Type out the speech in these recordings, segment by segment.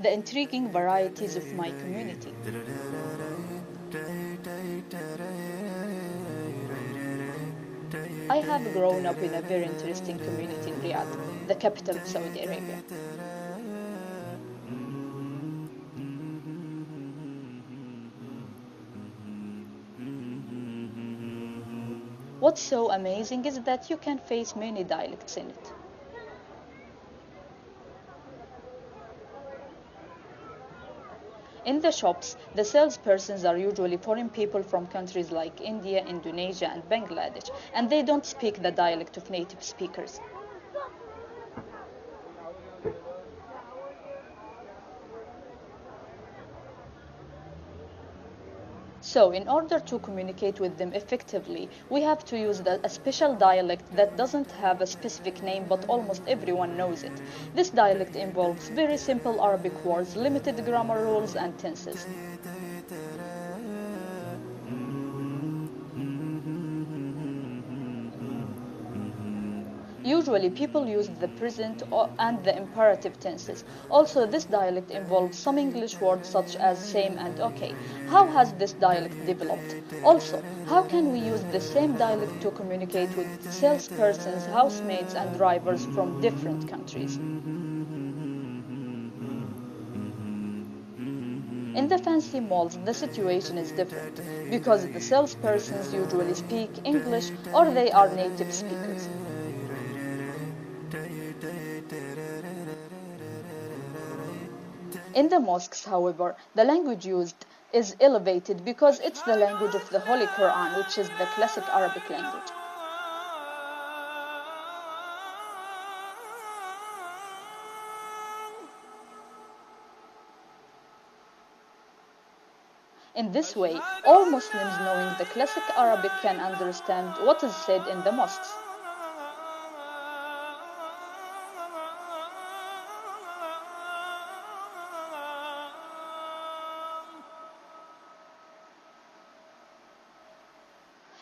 the intriguing varieties of my community. I have grown up in a very interesting community in Riyadh, the capital of Saudi Arabia. What's so amazing is that you can face many dialects in it. In the shops, the salespersons are usually foreign people from countries like India, Indonesia, and Bangladesh, and they don't speak the dialect of native speakers. So, in order to communicate with them effectively, we have to use a special dialect that doesn't have a specific name but almost everyone knows it. This dialect involves very simple Arabic words, limited grammar rules, and tenses. Usually, people use the present and the imperative tenses. Also, this dialect involves some English words such as same and okay. How has this dialect developed? Also, how can we use the same dialect to communicate with salespersons, housemaids, and drivers from different countries? In the fancy malls, the situation is different because the salespersons usually speak English or they are native speakers. In the mosques, however, the language used is elevated because it's the language of the Holy Quran, which is the classic Arabic language. In this way, all Muslims knowing the classic Arabic can understand what is said in the mosques.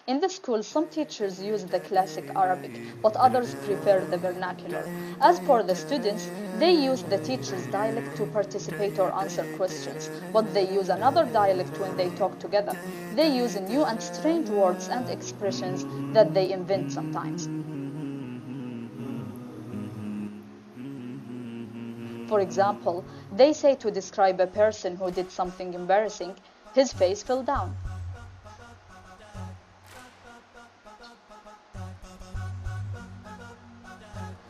In the school, some teachers use the classic Arabic, but others prefer the vernacular. As for the students, they use the teacher's dialect to participate or answer questions, but they use another dialect when they talk together. They use new and strange words and expressions that they invent sometimes. For example, they say to describe a person who did something embarrassing, his face fell down.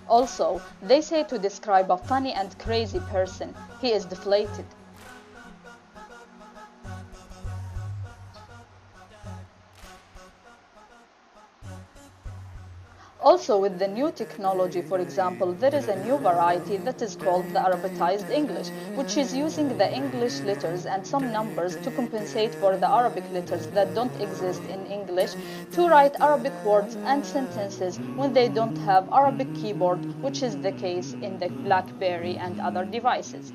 Also, they say to describe a funny and crazy person, he is deflated. Also, with the new technology, for example, there is a new variety that is called the Arabicized English, which is using the English letters and some numbers to compensate for the Arabic letters that don't exist in English to write Arabic words and sentences when they don't have Arabic keyboard, which is the case in the BlackBerry and other devices.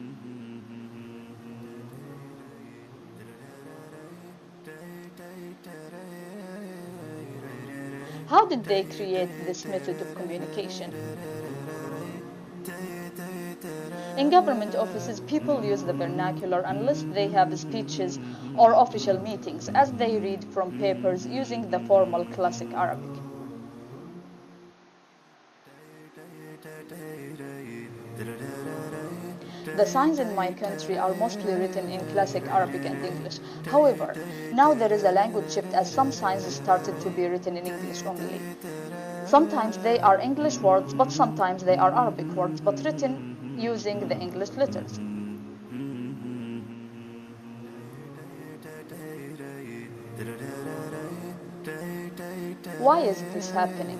How did they create this method of communication? In government offices, people use the vernacular unless they have speeches or official meetings, as they read from papers using the formal classic Arabic. The signs in my country are mostly written in classic Arabic and English. However, now there is a language shift as some signs started to be written in English only. Sometimes they are English words, but sometimes they are Arabic words, but written using the English letters. Why is this happening?